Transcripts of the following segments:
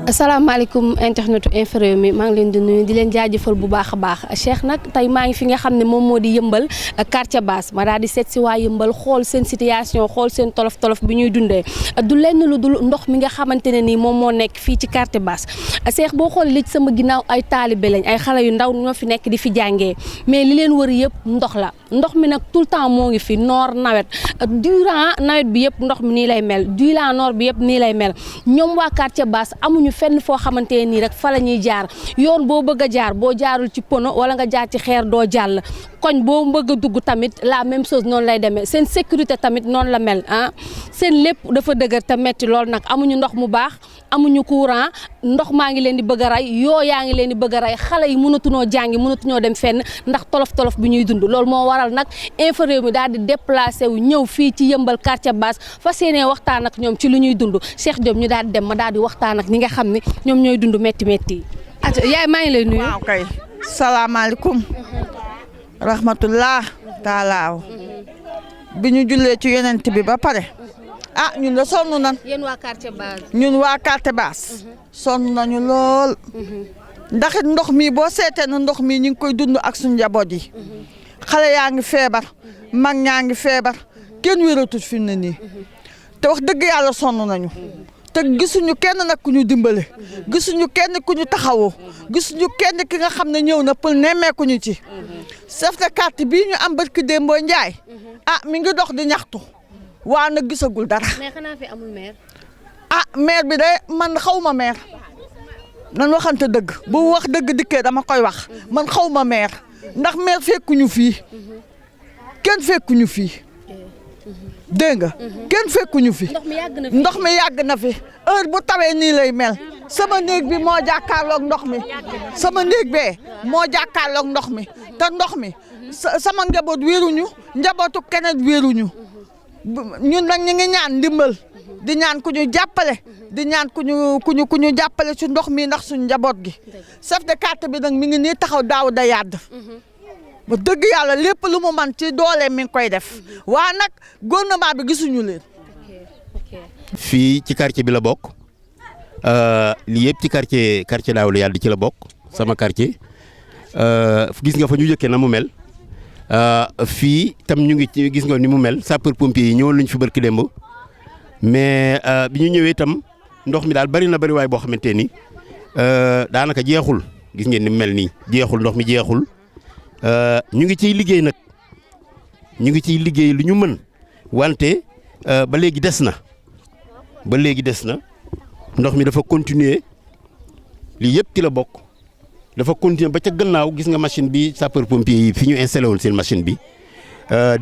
asalaamaaleykum internetu Infos Rewmi maa ngi leen di nuyu di leen jaajëfal bu baax a baax Cheikh nag tey maa ngi fi nga xam ne moom moo di yëmbal quartier basse ma daal di seet si waa yëmbal xool seen situation xool seen tolof-tolof bi ñuy dundee du lenn lu dul ndox mi nga xamante ne nii moom moo nekk fii ci quartier basse Cheikh boo xoolee li ci sama ginnaaw ay taalibe lañ ay xale yu ndaw ñoo fi nekk di fi jàngee mais li leen wër yëpp ndox la ndox mi nag tout le temps moo ngi fi noor nawet durant nawet bi yëpp ndox mi nii lay mel durant noor bi yëpp nii lay mel ñoom waa quartier basse amuñu fenn foo xamante ne nii rek fa la ñuy jaar yoon boo bëgg a jaar boo jaarul ci pono wala nga jaar ci xeer doo jàll koñ boo bëgg a dugg tamit la même chose noonu lay demee seen sécurité tamit noonu la mel ah seen lépp dafa dëgër te metti lool nag amuñu ndox mu baax amuñu courant ndox maa ngi leen di bëgg a rey yoo yaa ngi leen di bëgg a rey xale yi mënatuñoo jàngi mënatuñoo dem fenn ndax tolof-tolof bi ñuy dund loolu moo waral nag Infos Rewmi daal di déplacé wu ñëw fii ci yëmbal quartier basse fas yéenee waxtaan ak ñoom ci lu ñuy dund Cheikh Diop ñu daal di dem ma daal di waxtaan ak ñi nga xam ne ñoom ñooy dund métti métti yi. yaay maa ngi lay nuyu. waaw kay salaamaaleykum. rahmatullah taalaaw. bi ñu jullee ci yonent bi ba pare. ñun de sonn nan. yéen waa quartier basse. ñun waa quartier basse. sonn nañu lool. ndax it ndox mi boo seetee na ndox mi ñu ngi koy dund ak suñu njaboot yi. xale yaa ngi feebar. mag ñaa ngi feebar. kenn wératul fi mu ne nii. te wax dëgg yàlla sonn nañu. te gisuñu kenn nag ku ñu dimbale. gisuñu kenn ku ñu taxawoo. gisuñu kenn ki nga xam ne ñëw na pour nemmeeku ñu ci. chef de quartier bii ñu am barki Dembo Ndiaye. mi ngi dox di ñaxtu. waa nag gisagul dara. mais xanaa fi amul maire. maire bi de man xaw ma maire. nan waxante dëgg. bu wax dëgg dikkee dama koy wax. man xaw ma maire. ndax maire fekkuñu fii. kenn fekkuñu fii. dégg nga kenn fekkuñu fi. ndox mi yàgg na fi heure bu tawee nii lay mel. sama néeg bi moo jàkkaarloog ndox mi. sama néeg bee moo jàkkaarloog ndox mi. te ndox mi sama njaboot wéeruñu njabootu keneen wéeruñu. ñun nag ñu ngi ñaan ndimbal. di ñaan ku ñu jàppale. di ñaan ku ñu jàppale ci ndox mi ndax suñu njaboot gi. chef de quartier bi nag mi ngi nii taxaw daaw da yàdd. ba dëgg yàlla lépp lu mu man ci doole mi ngi koy def. waa nag gouvernement bi gisuñu leen. fii ci quartier bi la bokk lii yëpp ci quartier daaw la yàlla ci la bokk sama quartier gis nga fa ñu jëkkee na mu mel fii tam ñu ngi ci gis nga ni mu mel sapeur pompier yi ñëwoon nañu fi barki démb mais bi ñu ñëwee itam ndox mi daal bari na bari waay boo xamante ni daanaka jeexul gis ngeen ni mu mel nii jeexul ndox mi jeexul. ñu ngi ciy liggéey nag ñu ngi ciy liggéey lu ñu mën wante ba léegi des na ndox mi dafa continuer lii yëpp ci la bokk dafa continuer ba ca gannaaw gis nga machine bi sapeur pompier yi fi ñu installé woon seen machine bi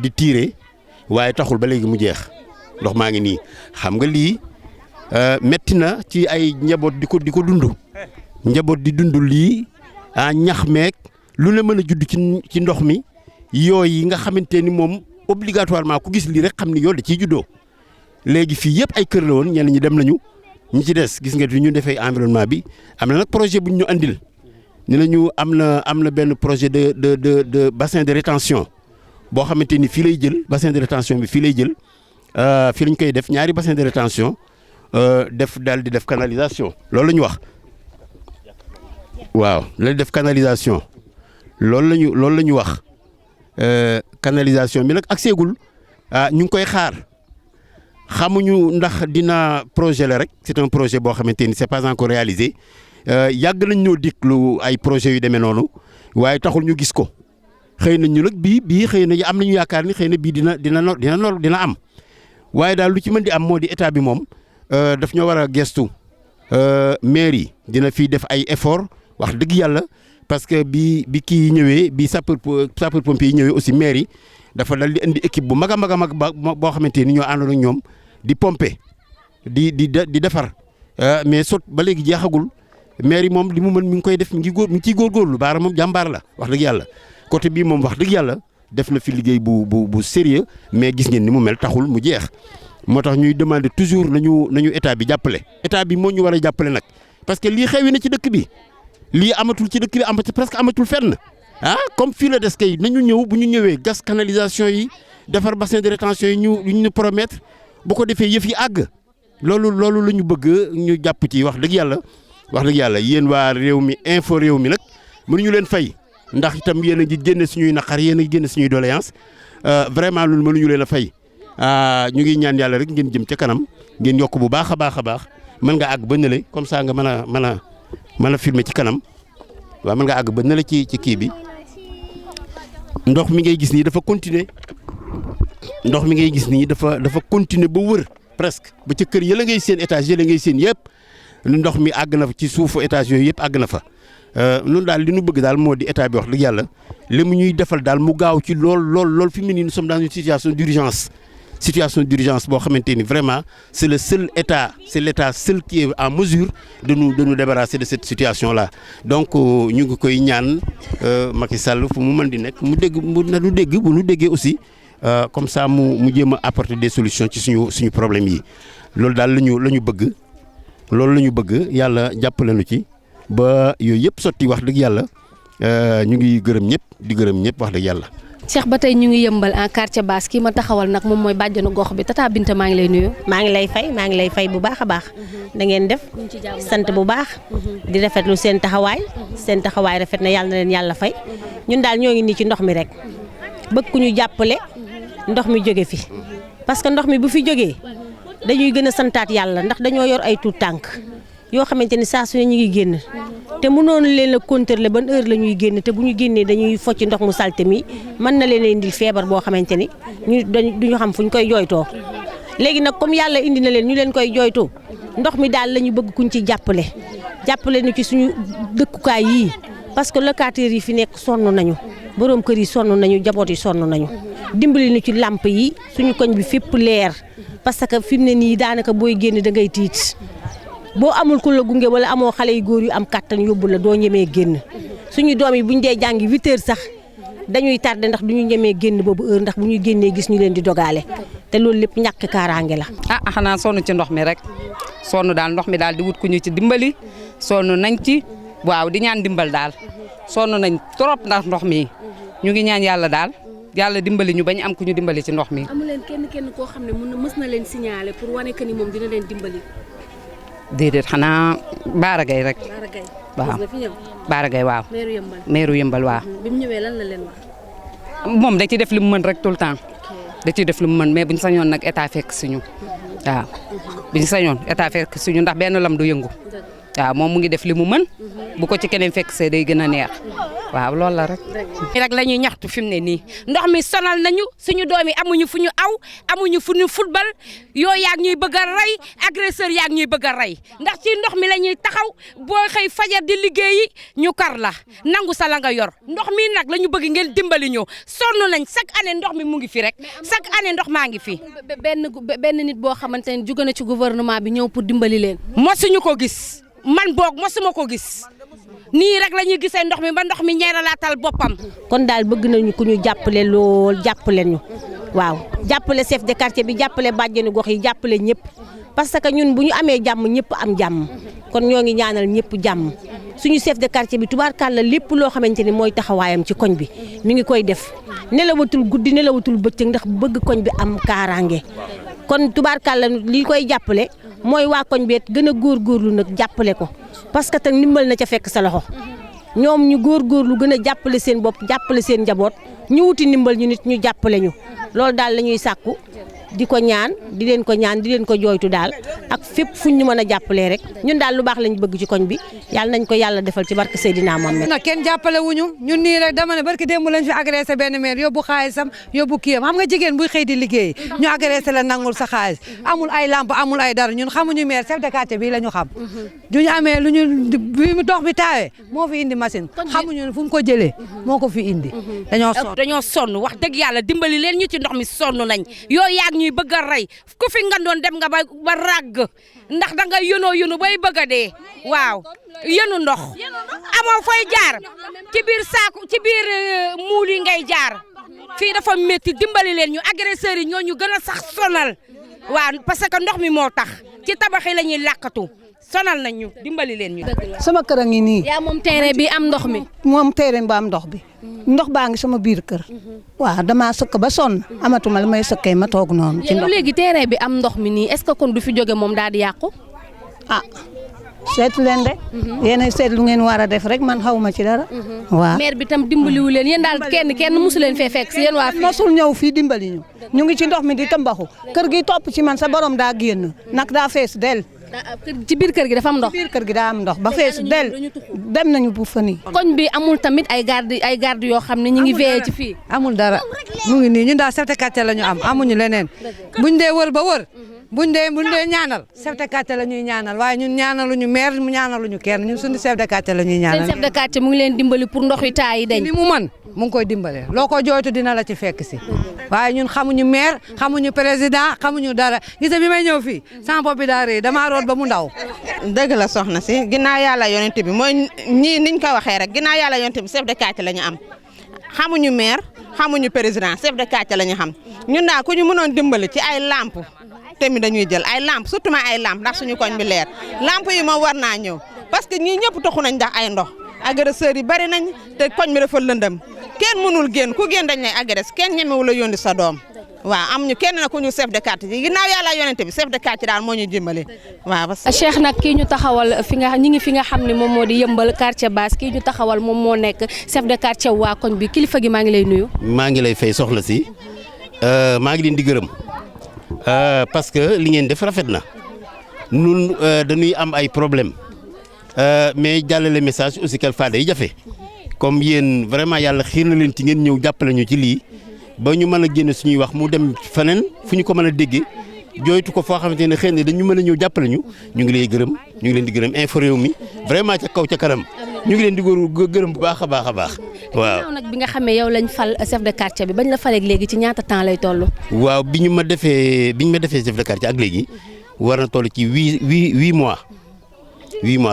di tirer waaye taxul ba léegi mu jeex ndox maa ngi nii xam nga lii metti na ci ay njaboot di ko dund njaboot di dund lii ñax meek lu ne mën a judd ci ndox mi yooyu nga xamante ni moom obligatoirement ku gis lii rek xam ni yow da ciy juddoo léegi fii yëpp ay kër la woon ñenn ñi dem nañu ñi ci des gis nga fi ñu defee environnement bi am na nag projet bu ñu andil ni la ñu am na benn projet de bassin de rétention boo xamante ni fii lay jël bassin de rétention bi fii lay jël fii lañ koy def ñaari bassin de rétention daal di def canalisation loolu la ñu wax waaw la def canalisation. loolu la ñu wax canalisation bi nag ak seegul ñu ngi koy xaar xamuñu ndax dina projet la rek c'est un projet boo xamante ni c'est pas encore réalisé yàgg nañ ñoo diklu ay projets yu demee noonu waaye taxul ñu gis ko xëy na ñu nag bii xëy na am nañu yaakaar ni xëy na bii dina am waaye daal lu ci mën di am moo di état bi moom daf ñoo war a gestu maire yi dina fi def ay effort wax dëgg yàlla. parce que bi kii ñëwee bi sapeur pompier yi ñëwee aussi maire yi dafa dal di indi équipe bu mag a mag boo xamante ni ñoo àndoon ak ñoom di pomper di defar mais sot ba léegi jeexagul maire yi moom li mu mën mi ngi koy def mi ngi ciy góorgóorlu baara moom jàmbaar la wax dëgg yàlla côté bii moom wax dëgg yàlla def na fi liggéey bu sérieux mais gis ngeen ni mu mel taxul mu jeex moo tax ñuy demander toujours nañu état bi jàppale état bi moo ñu war a jàppale nag parce que lii xewi na ci dëkk bi. lii amatul ci dëkk bi presque amatul fenn comme fii la des kay nañu ñëw bu ñu ñëwee gas canalisation yi defar bassin de rétention yi ñu promettre bu ko defee yëf yi àgg loolu la ñu bëgg ñu jàpp ci wax dëgg yàlla wax dëgg yàlla yéen waa réew mi info réew mi nag mënuñu leen fay ndax itam yéen a ngi génne suñuy naqar yéen a ngi génne suñuy doléance vraiment loolu mënuñu leen a fay ñu ngi ñaan yàlla rek ngeen jëm ca kanam ngeen yokk bu baax a baax a baax mën nga àgg ba nële comme ça nga mën a filmer ci kanam waaw mën nga àgg ba nële ci kii bi ndox mi ngay gis nii dafa continuer ndox mi ngay gis nii dafa continuer ba wër presque ba ca kër yële ngay seen étage yële ngay seen yëpp ndox mi àgg na ci suufu étage yooyu yëpp àgg na fa loolu daal li ñu bëgg daal moo di état bi wax dëgg yàlla li mu ñuy defal daal mu gaaw ci lool fi mu ne nii nous sommes dans une situation d'urgence boo xamante ni vraiment c'est le seul état c'est l'état seul qui est en mesure de nous débarrasser de cette situation là donc ñu ngi koy ñaan Macky Sall fu mu mën di nekk mu dégg bu nu déggee aussi comme ça mu jéem a apporter des solutions ci suñu problème yi loolu daal la ñu bëgg loolu la ñu bëgg yàlla jàppale nu ci ba yooyu yëpp sotti wax dëgg yàlla ñu ngi gërëm ñëpp di gërëm ñëpp wax dëgg yàlla. Cheikh ba tey ñu ngi yëmbal en quartier basse kii ma taxawal nag moom mooy bàjjanu gox bi Tata Binta maa ngi lay nuyu. maa ngi lay fay bu baax a baax. da ngeen def sant bu baax. di rafetlu seen taxawaay rafet na yàlla na leen yàlla fay. ñun daal ñoo ngi nii ci ndox mi rek bëgg ku ñu jàppale ndox mi jóge fi parce que ndox mi bu fi jógee dañuy gën a santaat yàlla ndax dañoo yor ay tuut tànk yoo xamante ni saa su ne ñu ngi génn te mënoon leen a contrôler ban heure la ñuy génn te bu ñu génnee dañuy focc ndox mu salte mi mën na leen a indil feebar boo xamante ni duñu xam fu ñu koy jooytoo léegi nag comme yàlla indi na leen ñu leen koy jooytoo ndox mi daal la ñu bëgg kuñ ci jàppale ñu ci suñu dëkkukaay yii parce que locataires yi fi nekk sonn nañu borom kër yi sonn nañu jaboot yi sonn nañu dimbali ñu ci làmp yi suñu koñ bi fépp leer parce que fi mu ne nii daanaka booy génn da ngay tiit boo amul ku la gunge wala amoo xale yu góor yu am kattan yóbbu la doo ñemee génn suñu doom yi bu ñu dee jàngi 8 heures sax dañuy tardé ndax du ñu ñemee génn boobu heure ndax bu ñu génnee gis ñu leen di dogaale te loolu lépp ñàkk kaaraange la. xanaa sonn ci ndox mi rek sonn daal ndox mi daal di wut ku ñu ci dimbali sonn nañ ci waaw di ñaan dimbal daal sonn nañ trop ndax ndox mi ñu ngi ñaan yàlla daal yàlla dimbali ñu bañ am ku ñu dimbali ci ndox mi. amu leen kenn koo xam ne mës na leen signaler pour wane que ni moom dina leen dimbali. déedéet xanaa Baara Gaye rek. waaw Baara Gaye waaw. meeru Yëmbal waaw. bi mu ñëwee lan la leen wax. moom da ciy def li mu mën rek tout le temps. da ciy def li mu mën mais buñ sañoon nag état fekk suñu. waaw buñ sañoon état fekk suñu ndax benn lam du yëngu. waaw moom mu ngi def li mu mën. bu ko ci keneen fekk see day gën a neex. waaw loolu la rek. rek la ñuy ñaxtu fi mu ne nii ndox mi sonal nañu suñu doom yi amuñu fu ñu aw amuñu fu ñu football yoo yaag ñuy bëgg a rey agresseur yaag ñuy bëgg a rey ndax ci ndox mi la ñuy taxaw boo xëy fajar di liggéeyi ñu kar la nangu sa la nga yor ndox mi nag la ñu bëgg ngeen dimbali ñu sonn nañ chaque année ndox mi mu ngi fi rek chaque année ndox maa ngi fi. benn nit boo xamante ne jóge na ci gouvernement bi ñëw pour dimbali leen. mosuñu ko gis man boog mosuma ko gis. nii rek la ñuy gisee ndox mi ba ndox mi ñeeralaatal boppam. kon daal bëgg nañu ku ñu jàppale lool jàppale ñu waaw jàppale chef de quartier bi jàppale bàjjenu gox yi jàppale ñëpp parce que ñun bu ñu amee jàmm ñëpp am jàmm kon ñoo ngi ñaanal ñëpp jàmm suñu chef de quartier bi tubaarkàlla lépp loo xamante ni mooy taxawaayam ci koñ bi mi ngi koy def nelawatul guddi nelawatul bëccëg ndax bëgg koñ bi am kaaraange kon tubaarkàlla li koy jàppale mooy waa koñ bi gën a góorgóorlu nag jàppale ko. parce que tam ndimbal na ca fekk sa loxo ñoom ñu góorgóorlu gën a jàppale seen bopp jàppale seen njaboot ñu wuti ndimbal ñu nit ñu jàppale ñu loolu daal la ñuy sàkku di ko ñaan di leen ko jooytu daal ak fépp fuñ ñu mën a jàppalee rek ñun daal lu baax lañ bëgg ci koñ bi yàlla nañ ko yàlla defal ci barke Seydina Mohamed. nag kenn jàppale wuñu ñun nii rek dama ne barki démb lañ fi agressé benn maire yóbbu xaalisam yóbbu kiyam xam nga jigéen buy xëy di liggéey ñu agressé la nangul sa xaalis amul ay lamp amul ay dara ñun xamuñu maire chef de quartier bii la ñu xam duñu amee lu ñu bi mu dox bi taawee moo fi indi machine xamuñu fu mu ko jëlee moo ko fi indi dañoo sonn wax dëgg yàlla dimbali leen ñu ci ndox mi sonn nañ yoo yaag ñuy bëgg a rey ku fi nga doon dem nga ba ràgg ndax da nga yónoo bay bëgg a dee waaw yënu ndox amoo fooy jaar ci biir saaku ci biir muul yi ngay jaar fii dafa métti dimbali leen ñu agresseurs yi ñoo ñu gën a sax sonal waaw parce que ndox mi moo tax ci tabax yi la ñuy làkkatu sonal nañ ñu dimbali leen ñu. sama kër a ngi nii. yaa moom terrain bi am ndox mi. moom terrain ba am ndox bi. ndox baa ngi sama biir kër. waaw damaa sëkk ba sonn amatuma la may sëkkee ma toog noonu. ci ndox léegi terrain bi am ndox mi nii est-ce que kon du fi jóge moom daal di yàqu. ah seetu leen rek. yéen a seet lu ngeen war a def rek man xaw ma ci dara. waaw maire bi tam dimbaliwu leen yéen daal kenn mosu leen fee fekk si yéen waa fii. mosul ñëw fii dimbali ñu. ñu ngi ci ndox mi di tëmbaxu kër gi topp ci man sa borom daa génn nag daa fees del. ci biir kër gi dafa am ndox. ci biir kër gi daa am ndox ba fees del dem nañu bu fa nii. koñ bi amul tamit ay garde yoo xam ne ñu ngi veillé ci fii. amul dara mu ngi nii ñun daal chef de quartier la ñu am amuñu leneen buñ dee wër ba wër buñ dee ñaanal chef de quartier la ñuy ñaanal waaye ñun ñaanaluñu maire mu ñaanaluñu kenn ñun suñu chef de quartier la ñuy ñaanal. seen chef de quartier mu ngi leen dimbali pour ndox yi taa yi dañ. li mu mën mu ngi koy dimbale loo ko jooytu dina la ci fekk si waaye ñun xamuñu maire xamuñu président xamuñu dara gis bi may ñëw fii sama bopp bi daa rëy damaa root ba mu ndaw. dëgg la soxna si ginnaaw yàlla yonent bi mooy ñii niñ ko waxee rek ginnaaw yàlla yonent bi chef de quartier la ñu am xamuñu maire xamuñu président chef de quartier la ñu xam ñun daal ku ñu mënoon dimbali ci ay lampe tamit dañuy jël ay lampe surtout ma ay lampe ndax suñu koñ bi leer lampe yi moom war naa ñëw parce que ñii ñëpp taxu nañ ndax ay ndox agresseurs yi bari nañ te koñ bi dafa lëndëm kenn mënul génn ku génn dañ lay agresse kenn ñemewu la yónni sa doom waaw am ñu kenn na ku ñu chef de quartier yi ginnaaw yàlla yonente bi chef de quartier daal moo ñu dimbali waaw. Cheikh nag kii ñu taxawal ñi ngi fi nga xam ne moom moo di yëmbal quartier basse kii ñu taxawal moom moo nekk chef de quartier waa koñ bi kilifa gi maa ngi lay nuyu. maa ngi lay fay soxla si maa ngi leen di gërëm parce que li ngeen def rafet na nun dañuy am ay problème mais jàllale message aussi quelquefois day jafe comme yéen vraiment yàlla xiir na leen ci ngeen ñëw jàppale ñu ci lii ba ñu mën a génne suñuy wax mu dem feneen fu ñu ko mën a déggee jooytu ko foo xamante ne xëy na dañu mën a ñëw jàppale ñu ngi lay gërëm ñu ngi leen di gërëm Infos Rewmi vraiment ca kaw ca kanam ñu ngi leen di gërëm bu baax a baax a baax waaw. nag bi nga xamee yow lañ fal chef de quartier bi bañ la faleeg léegi ci ñaata temps lay toll. waaw bi ñu ma defee chef de quartier ak léegi war na toll ci huit mois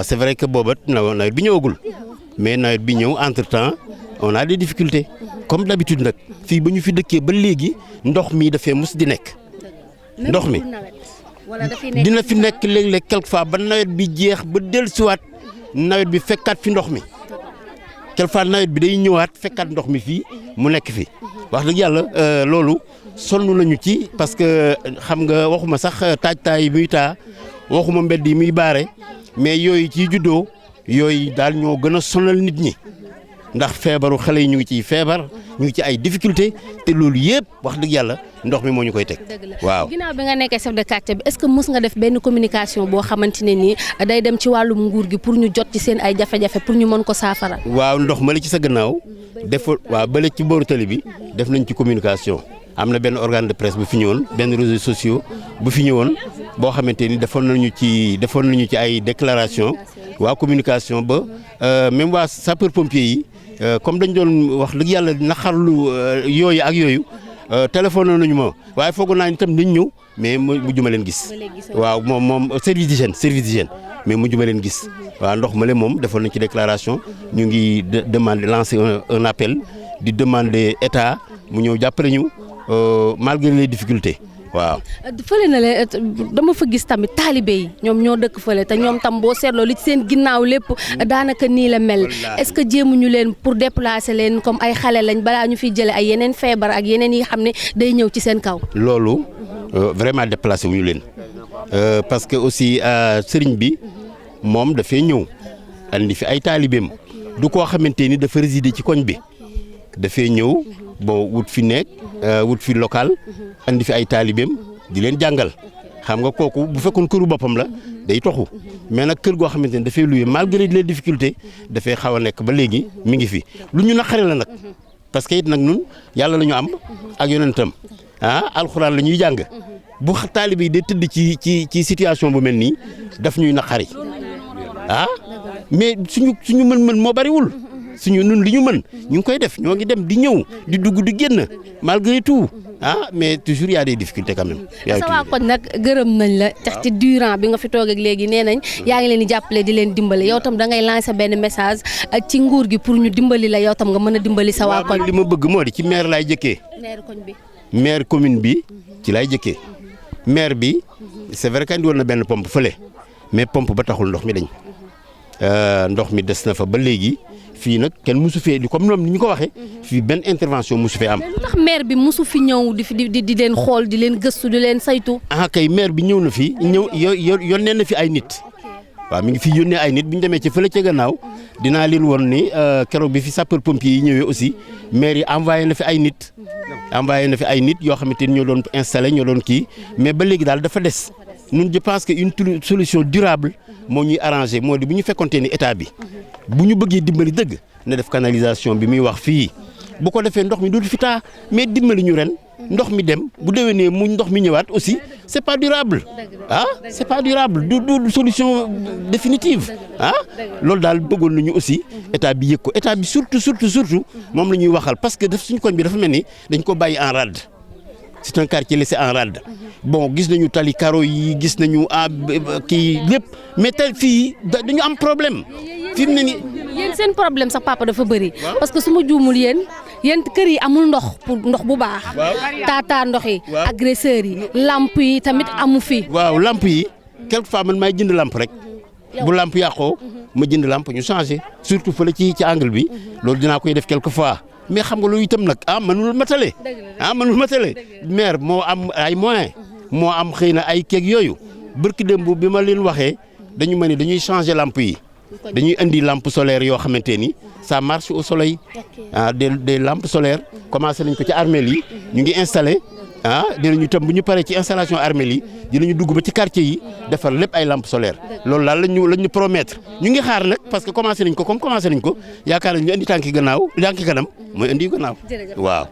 c'est vrai que booba nawet bi ñëwagul mais nawet bi ñëw entre temps on a des difficultés comme d'habitude nag fii ba ñu fi dëkkee ba léegi ndox mi dafee mus di nekk ndox mi dina fi nekk léeg-léeg quelquefois ba nawet bi jeex ba dellusiwaat nawet bi fekkaat fi ndox mi quelquefois nawet bi day ñëwaat fekkaat ndox mi fii mu nekk fi wax dëgg yàlla loolu sonn nañu ci parce que xam nga waxuma sax taaj yi muy taa waxuma mbedd yi muy baare mais yooyu ciy juddoo yooyu daal ñoo gën a sonal nit ñi ndax feebaru xale yi ñu ngi ciy feebar ñu ngi ci ay difficulté te loolu yëpp wax dëgg yàlla ndox mi moo ñu koy teg. waaw ginnaaw bi nga nekkee chef de quartier bi est-ce que mës nga def benn communication boo xamante ne nii day dem ci wàllum nguur gi pour ñu jot ci seen ay jafe-jafe pour ñu mën ko saafara. waaw ndox ma la ci sa gannaaw waaw bële ci booru tali bi def nañ ci communication am na benn organe de presse bu fi ñëwoon benn réseaux sociaux bu fi ñëwoon boo xamante ni defoon nañu ci ay déclaration waa communication ba même waa sapeur pompier yi comme dañ doon wax dëgg yàlla naqarlu yooyu ak yooyu téléphone nañu ma waaye foog naa ni itam nañ ñëw mais mujj ma leen gis waaw moom service d'hygiène mais mujj ma leen gis waaw ndox ma le moom defoon nañ ci déclaration ñu ngi demander lancer un appel di demander état mu ñëw jàppale ñu malgré les difficultés waaw. fële na leen dama fa gis tamit taalibe yi ñoom ñoo dëkk fële te ñoom tam boo seetloo li ci seen ginnaaw lépp daanaka nii la mel est-ce que jéemuñu leen pour déplacer leen comme ay xale lañ balaa ñu fiy jëlee ay yeneen feebar ak yeneen yi xam ne day ñëw ci seen kaw. loolu vraiment déplacé wuñu leen parce que aussi sëriñ bi moom dafay ñëw andi fi ay taalibeem du koo xamante ni dafa résider ci koñ bi dafay ñëw bon wut fi nekk wut fi local andi fi ay taalibeem di leen jàngal xam nga kooku bu fekkoon këru boppam la day toxu mais nag kër goo xamante ni dafay loué malgré les difficultés dafay xaw a nekk ba léegi mi ngi fi lu ñu naqare la nag parce que it nag ñun yàlla la ñu am ak yonentam alxuraan la ñuy jàng bu taalibe yi day tëdd ci situation bu mel nii daf ñuy naqari mais suñu mën-mën moo bariwul. ñun li ñu mën ñu ngi koy def ñoo ngi dem di ñëw di dugg di génn malgré tout mais toujours y a des difficultés quand même. sa waa koñ nag gërëm nañ la tax ci durant bi nga fi toog ak léegi nee nañ yaa ngi leen di jàppale di leen dimbali yow tam da ngay lancer benn message ci nguur gi pour ñu dimbali la yow tam nga mën a dimbali sa waa koñ. li ma bëgg moo di ci maire laay jëkkee. maire koñ bi. maire commune bi ci laay jëkkee maire bi c'est vrai que andi woon na benn pompe fële mais pompe ba taxul ndox mi dañ ndox mi des na fa ba léegi. fii nag kenn musu fee comme ñoom ni ñu ko waxee fii benn intervention musu fee am. mais lu tax maire bi musu fi ñëw di leen xool di leen gëstu di leen saytu. kay maire bi ñëw na fi yónnee na fi ay nit waaw mi ngi fi yónnee ay nit bu ñu demee ci fële ca gannaaw dinaa leen woon ni keroog bi fi sapeur pompier yi ñëwee aussi maire yi envoyé na fi ay nit. envoyé na fi ay nit yoo xamante ni ñoo doon installé ñoo doon kii mais ba léegi daal dafa des ñun je pense que une solution durable moo ñuy arrangé moo di bu ñu fekkonte ni état bi bu ñu bëggee dimbali dëgg na def canalisation bi muy wax fii bu ko defee ndox mi dootu fi taa mais dimbali ñu ren ndox mi dem bu déwénee mu ndox mi ñëwaat aussi c'est pas durable c'est pas durable du solution définitive loolu daal bëggoon nañu aussi état bi yëg ko état bi surtout moom la ñuy waxal parce que daf suñu koñ bi dafa mel ni dañ ko bàyyi en rade c'est un quartier laissé en rade bon gis nañu tali karo yi gis nañu kii lépp mais tey fii dañu am problème fi mu ne nii. yéen seen problème sax papa dafa bëri. parce que su ma juumul yéen kër yi amul ndox bu baax. taataa ndox yi. agresseurs yi lamp yi tamit amu fi. waaw lamp yi quelquefois man maay jënd lamp rek bu lamp yàqoo ma jënd lamp ñu changé surtout fële ci angle bi loolu dinaa koy def quelquefois mais xam nga loolu itam nag mënul matale. maire moo am ay moyens moo am xëy na ay keeg yooyu barki démb bi ma leen waxee dañu ma ne dañuy changé lamp yi. dañuy indi lampe solaire yoo xamante ni ça marche au soleil des lampes solaires commencé nañ ko ci armeel yi ñu ngi installé dinañu tam bu ñu paree ci installation armeel yi dinañu dugg ba ci quartier yi defar lépp ay lampes solaires loolu daal lañ ñu promettre ñu ngi xaar nag parce que commencé nañ ko yaakaar nañ ñu indi tànki kanam mooy indi gannaaw waaw.